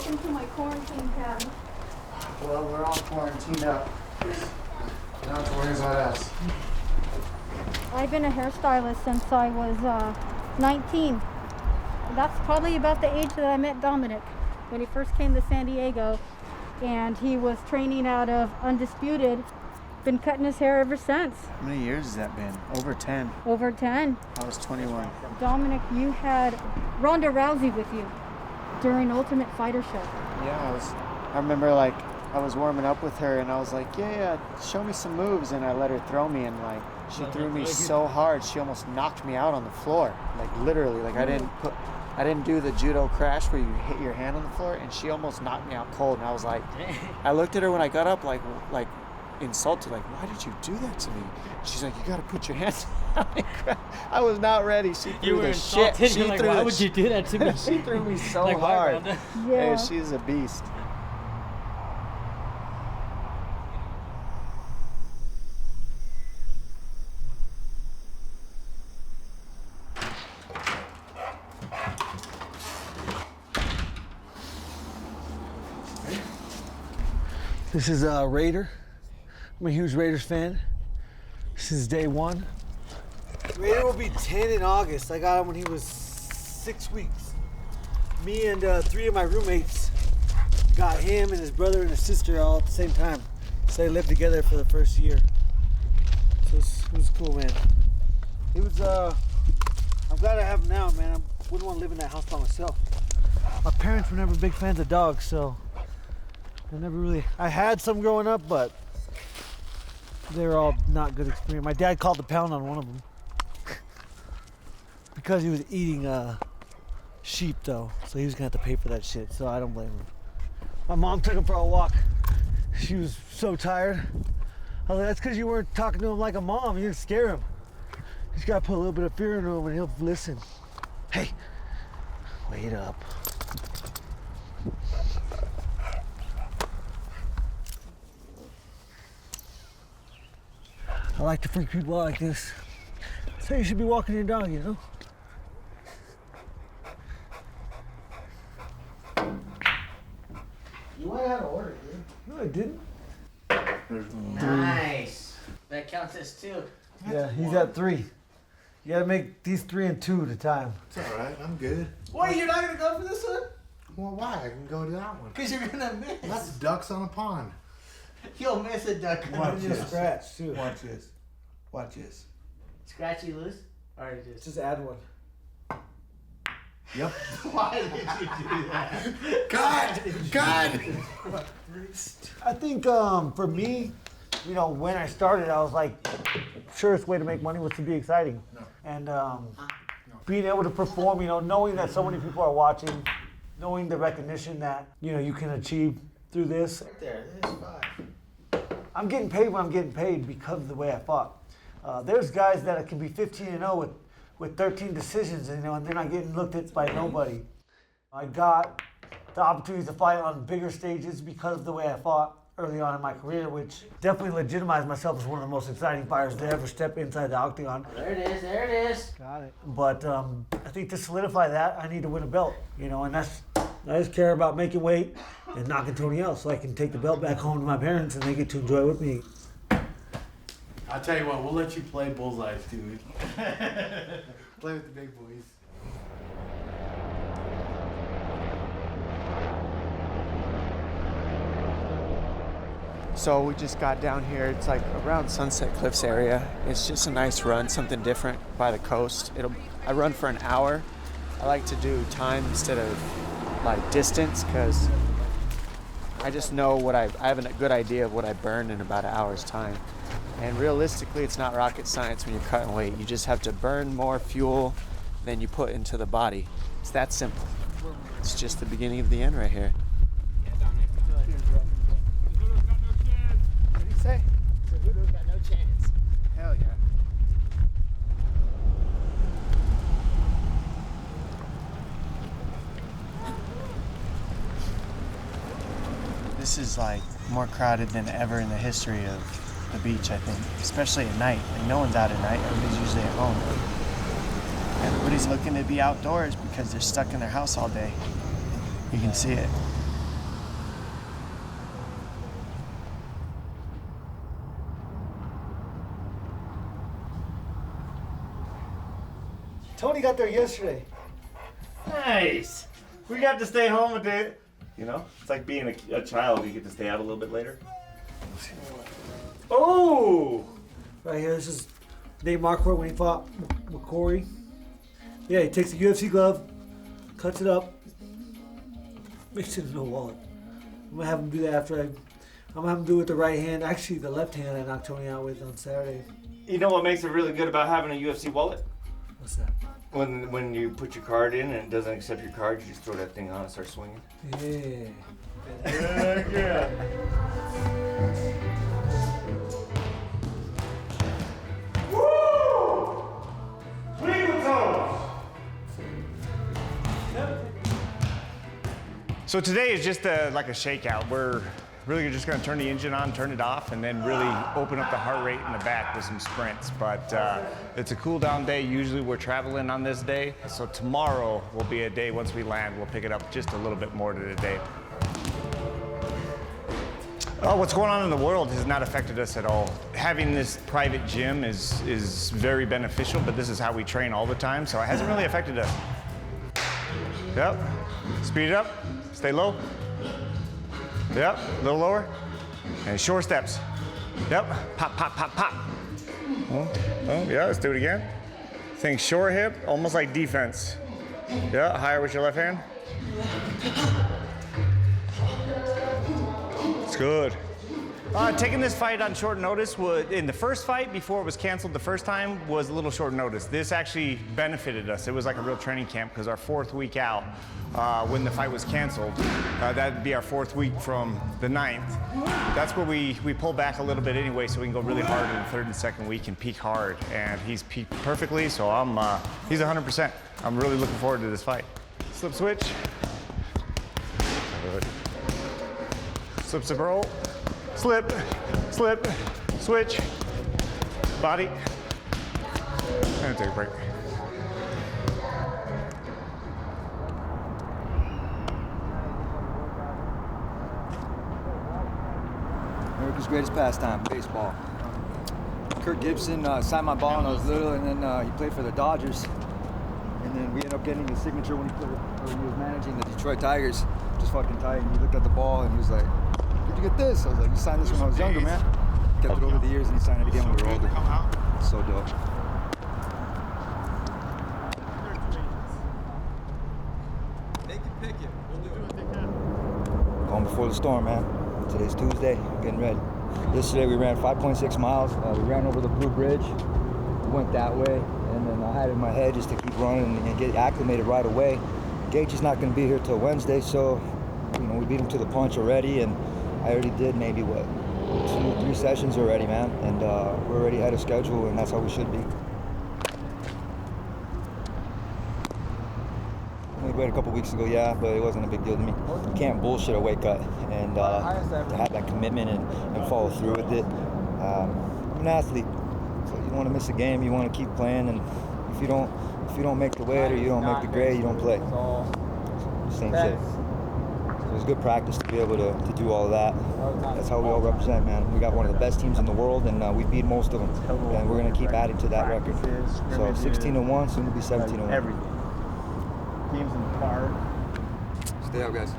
Welcome to my quarantine cabin. Well, we're all quarantined up. Now it's worries about us. I've been a hairstylist since I was 19. That's probably about the age that I met Dominic when he first came to San Diego, and he was training out of Undisputed. Been cutting his hair ever since. How many years has that been? Over 10. Over 10. I was 21. Dominic, you had Ronda Rousey with you during Ultimate Fighter show. Yeah, I remember like I was warming up with her and I was like, yeah, show me some moves, and I let her throw me, and like she threw me so hard she almost knocked me out on the floor. Like literally, like I didn't do the judo crash where you hit your hand on the floor, and she almost knocked me out cold. And I was like, I looked at her when I got up like insulted, like, why did you do that to me? She's like, you gotta put your hands down. I was not ready. She threw the shit. She You're like, why would you do that to me? She threw me so like, hard. Yeah. Hey, she's a beast. This is Raider. I'm a huge Raiders fan. This is day one. Raider will be 10 in August. I got him when he was 6 weeks. Me and 3 of my roommates got him and his brother and his sister all at the same time. So they lived together for the first year. So it was cool, man. It was, I'm glad I have him now, man. I wouldn't want to live in that house by myself. My parents were never big fans of dogs, so I had some growing up, but they were all not good experience. My dad called the pound on one of them because he was eating sheep, though, so he was gonna have to pay for that shit. So I don't blame him. My mom took him for a walk. She was so tired. I was like, "That's because you weren't talking to him like a mom. You didn't scare him. You just gotta put a little bit of fear into him, and he'll listen." Hey, wait up. I like to freak people out like this. That's how you should be walking your dog, you know? You went out of order, dude. No, I didn't. Nice. That counts as 2. Yeah, he's at 3. You gotta make these 3 and 2 at a time. It's all right. I'm good. Wait, you're not going to go for this one? Well, why? I can go to that one. Because you're going to miss. That's ducks on a pond. You'll miss a duck. Watch this. Scratch, too. Watch this. Watch this. Scratchy loose? Or just add one. Yep. Why did you do that? God! I think for me, you know, when I started, I was like, surest way to make money was to be exciting. No. And being able to perform, you know, knowing that so many people are watching, knowing the recognition that, you know, you can achieve through this. Right there, there's 5. I'm getting paid when I'm getting paid because of the way I fought. There's guys that can be 15-0 with 13 decisions, you know, and they're not getting looked at by nobody. I got the opportunity to fight on bigger stages because of the way I fought early on in my career, which definitely legitimized myself as one of the most exciting fighters to ever step inside the octagon. There it is, there it is. Got it. But I think to solidify that, I need to win a belt, you know, and I just care about making weight and knocking Tony out so I can take the belt back home to my parents and they get to enjoy it with me. I'll tell you what, we'll let you play bullseyes, dude. Play with the big boys. So we just got down here. It's like around Sunset Cliffs area. It's just a nice run, something different by the coast. I run for an hour. I like to do time instead of like distance because I just know I have a good idea of what I burn in about an hour's time. And realistically, it's not rocket science when you're cutting weight. You just have to burn more fuel than you put into the body. It's that simple. It's just the beginning of the end right here. What did you say? Hoodoo's got no chance. Hell yeah. This is like more crowded than ever in the history of the beach, I think, especially at night. Like no one's out at night, everybody's usually at home. Everybody's looking to be outdoors because they're stuck in their house all day. You can see it. Tony got there yesterday. Nice. We got to stay home a day. You know, it's like being a child. You get to stay out a little bit later. Oh! Right here, this is the day marker when he fought with Corey. Yeah, he takes the UFC glove, cuts it up, makes it into a wallet. I'm gonna have him do that after I'm gonna have him do it with the right hand. Actually, the left hand I knocked Tony out with on Saturday. You know what makes it really good about having a UFC wallet? What's that? When you put your card in and it doesn't accept your card, you just throw that thing on and start swinging. Yeah. Yeah. Woo! Twinkle toes! So today is just like a shakeout. We're really just going to turn the engine on, turn it off, and then really open up the heart rate in the back with some sprints. But it's a cool down day. Usually we're traveling on this day. So tomorrow will be a day, once we land, we'll pick it up just a little bit more to the day. What's going on in the world has not affected us at all. Having this private gym is very beneficial, but this is how we train all the time, so it hasn't really affected us. Yep. Speed it up. Stay low. Yep. A little lower. And short steps. Yep. Pop, pop, pop, pop. Oh, yeah. Let's do it again. Think short hip, almost like defense. Yeah. Higher with your left hand. It's good. Taking this fight on short notice in the first fight, before it was canceled the first time, was a little short notice. This actually benefited us. It was like a real training camp because our 4th week out, when the fight was canceled, that'd be our 4th week from the 9th. That's where we pull back a little bit anyway, so we can go really hard in the 3rd and 2nd week and peak hard. And he's peaked perfectly, so he's 100%. I'm really looking forward to this fight. Slip switch. Good. Slip, slip, roll. Slip, slip, switch, body, and take a break. America's greatest pastime, baseball. Kurt Gibson signed my ball when I was little, and then he played for the Dodgers. And then we ended up getting his signature when he was managing the Detroit Tigers. Just fucking tight. And he looked at the ball and he was like, "Where'd you get this?" I was like, "You signed this when I was younger, man." Kept it over the years and he signed it again when we were older. So dope. They can pick it. We'll do what they can. Going before the storm, man. Today's Tuesday, getting ready. Yesterday we ran 5.6 miles. We ran over the Blue Bridge. We went that way, and then I had it in my head just to keep running and get acclimated right away. Gage is not going to be here till Wednesday, so we beat him to the punch already, and I already did maybe 2-3 sessions already, man, and we're already ahead of schedule, and that's how we should be. We weighed a couple weeks ago, yeah, but it wasn't a big deal to me. You can't bullshit a weight cut, and to have that commitment and follow through with it. I'm an athlete, so you don't want to miss a game. You want to keep playing, and if you don't make the weight or you don't make the grade, you don't play. Same shit. So it was good practice to be able to do all of that. That's how we all represent, man. We got one of the best teams in the world, and we beat most of them, and we're gonna keep adding to that record. So 16-1, soon to be 17-1. Everything. Teams in the park. Stay out, guys.